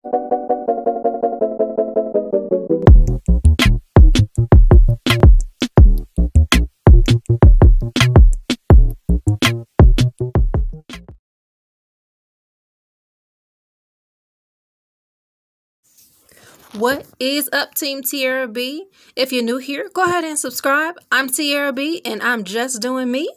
What is up, Team Tiarrea B? If you're new here, go ahead and subscribe. I'm Tiarrea B, and I'm just doing me.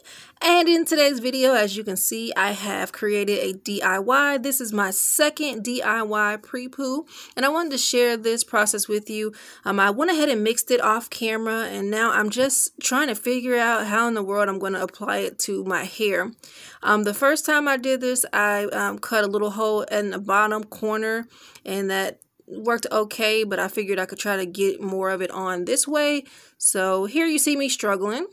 And in today's video, as you can see, I have created a DIY. This is my second DIY pre-poo, and I wanted to share this process with you. I went ahead and mixed it off camera, and now I'm just trying to figure out how in the world I'm going to apply it to my hair. The first time I did this, I cut a little hole in the bottom corner, and that worked okay, but I figured I could try to get more of it on this way. So here you see me struggling.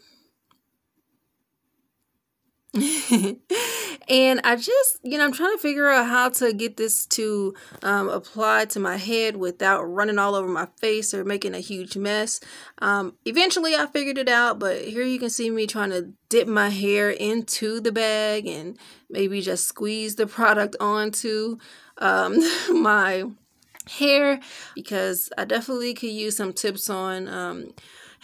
And I just, I'm trying to figure out how to get this to apply to my head without running all over my face or making a huge mess. Eventually I figured it out, but here you can see me trying to dip my hair into the bag and maybe just squeeze the product onto my hair, because I definitely could use some tips on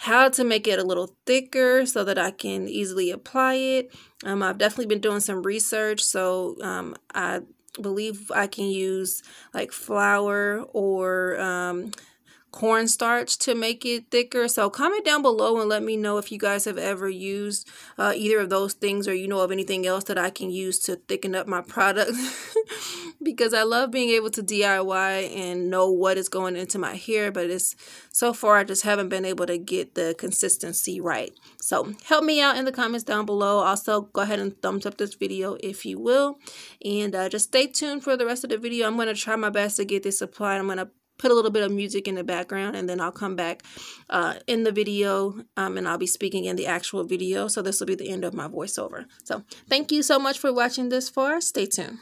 how to make it a little thicker so that I can easily apply it. I've definitely been doing some research, so I believe I can use like flour or cornstarch to make it thicker. So comment down below and let me know if you guys have ever used either of those things, or you know of anything else that I can use to thicken up my product. Because I love being able to DIY and know what is going into my hair, but so far I just haven't been able to get the consistency right. So help me out in the comments down below. Also, go ahead and thumbs up this video if you will, and just stay tuned for the rest of the video. I'm going to try my best to get this applied. I'm going to put a little bit of music in the background, and then I'll come back in the video, and I'll be speaking in the actual video. So this will be the end of my voiceover. So thank you so much for watching this far. Stay tuned.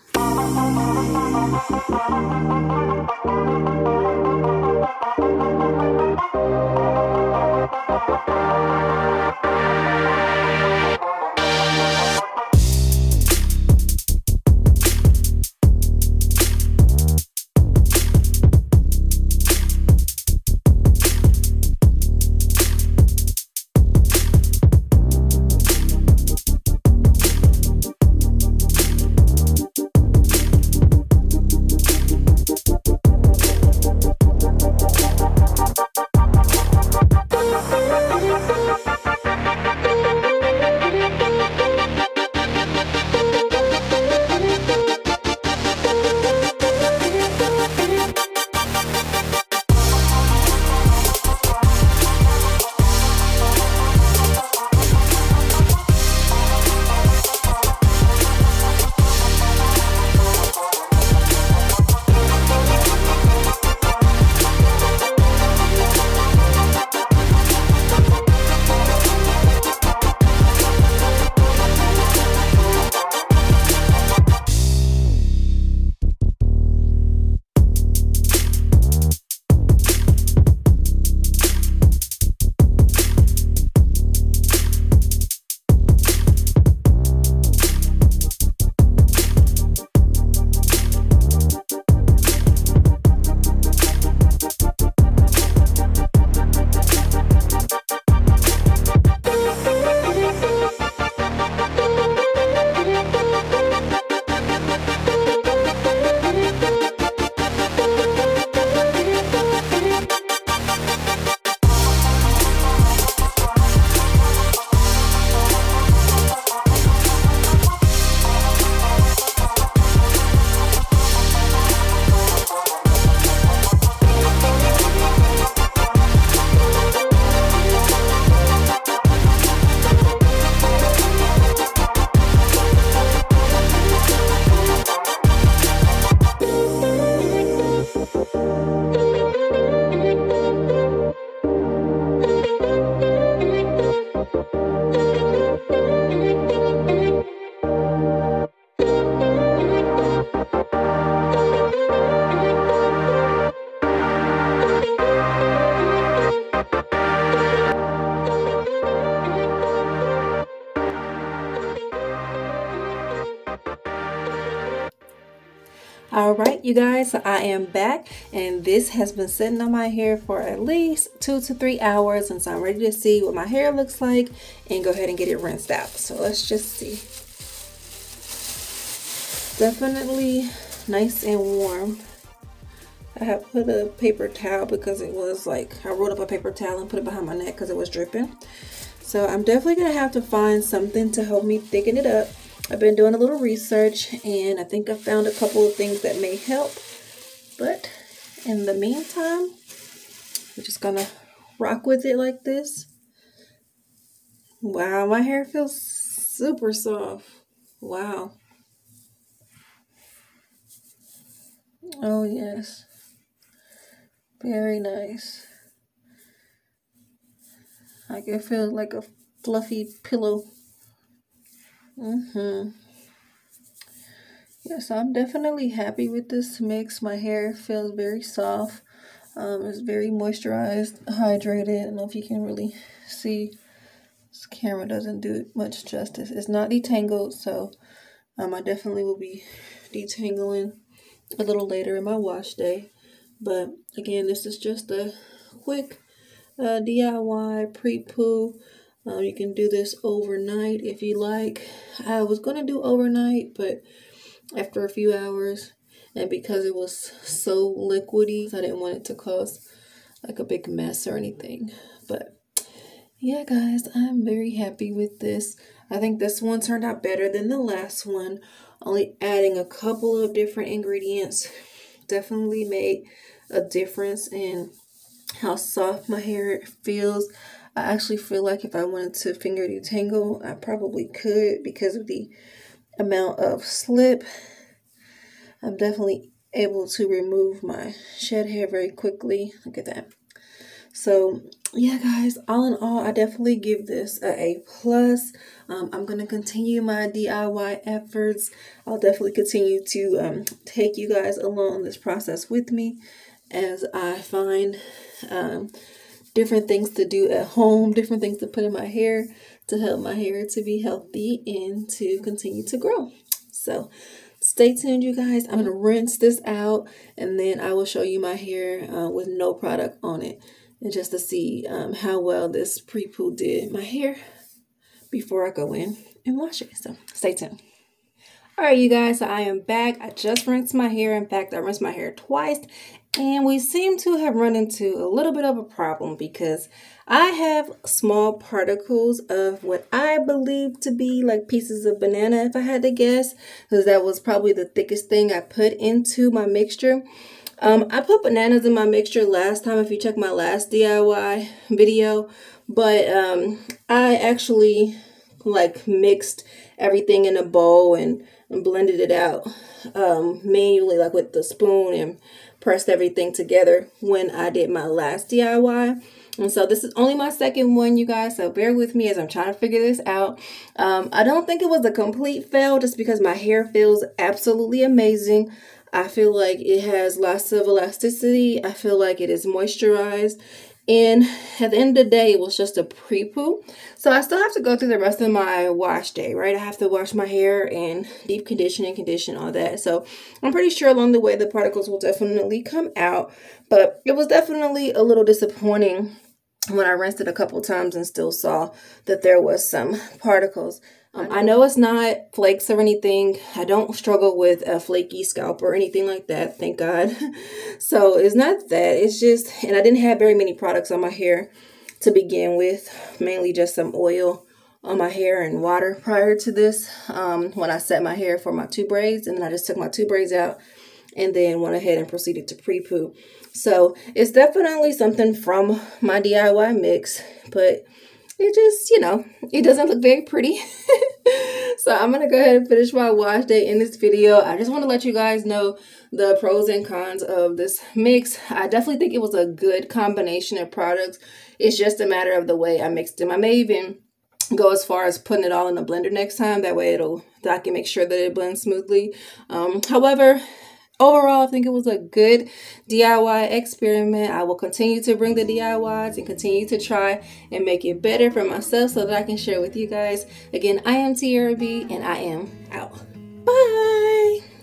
You guys, so I am back, and this has been sitting on my hair for at least 2 to 3 hours, and so I'm ready to see what my hair looks like and go ahead and get it rinsed out. So let's just see. Definitely nice and warm. I have put a paper towel because it was like, I rolled up a paper towel and put it behind my neck because it was dripping. So I'm definitely gonna have to find something to help me thicken it up. I've been doing a little research, and I think I found a couple of things that may help. But in the meantime, I'm just gonna rock with it like this. Wow, my hair feels super soft. Wow. Oh yes. Very nice. I can feel like a fluffy pillow. Yes, I'm definitely happy with this mix. My hair feels very soft. It's very moisturized, hydrated. I don't know if you can really see. This camera doesn't do much justice. It's not detangled, so I definitely will be detangling a little later in my wash day. But again, this is just a quick DIY pre-poo. You can do this overnight if you like. I was going to do overnight, but after a few hours, and because it was so liquidy, I didn't want it to cause like a big mess or anything. But yeah, guys, I'm very happy with this. I think this one turned out better than the last one. Only adding a couple of different ingredients definitely made a difference in how soft my hair feels. I actually feel like if I wanted to finger detangle, I probably could because of the amount of slip. I'm definitely able to remove my shed hair very quickly. Look at that. So yeah, guys, all in all, I definitely give this a A+. I'm going to continue my DIY efforts. I'll definitely continue to take you guys along this process with me as I find different things to do at home, different things to put in my hair to help my hair to be healthy and to continue to grow. So stay tuned, you guys. I'm going to rinse this out, and then I will show you my hair with no product on it, and just to see how well this pre-poo did my hair before I go in and wash it. So stay tuned. Alright, you guys, so I am back. I just rinsed my hair. In fact, I rinsed my hair twice, and we seem to have run into a little bit of a problem because I have small particles of what I believe to be like pieces of banana, if I had to guess, because that was probably the thickest thing I put into my mixture. I put bananas in my mixture last time, if you check my last DIY video, but I actually like mixed everything in a bowl and blended it out manually, like with the spoon, and pressed everything together when I did my last DIY. And so this is only my second one, you guys, so bear with me as I'm trying to figure this out. I don't think it was a complete fail just because my hair feels absolutely amazing. I feel like it has lots of elasticity. I feel like it is moisturized. And at the end of the day, it was just a pre-poo. So I still have to go through the rest of my wash day, right? I have to wash my hair and deep condition and condition, all that. So I'm pretty sure along the way, the particles will definitely come out. But it was definitely a little disappointing when I rinsed it a couple times and still saw that there was some particles. I know it's not flakes or anything. I don't struggle with a flaky scalp or anything like that, thank God. So it's not that. It's just, and I didn't have very many products on my hair to begin with. Mainly just some oil on my hair and water prior to this when I set my hair for my 2 braids. And then I just took my 2 braids out and then went ahead and proceeded to pre-poo. So it's definitely something from my DIY mix, but it just, you know, it doesn't look very pretty. So I'm going to go ahead and finish my wash day in this video. I just want to let you guys know the pros and cons of this mix. I definitely think it was a good combination of products. It's just a matter of the way I mixed them. I may even go as far as putting it all in a blender next time. That way I can make sure that it blends smoothly. However, overall, I think it was a good DIY experiment. I will continue to bring the DIYs and continue to try and make it better for myself so that I can share with you guys. Again, I am Tiarrea B, and I am out. Bye!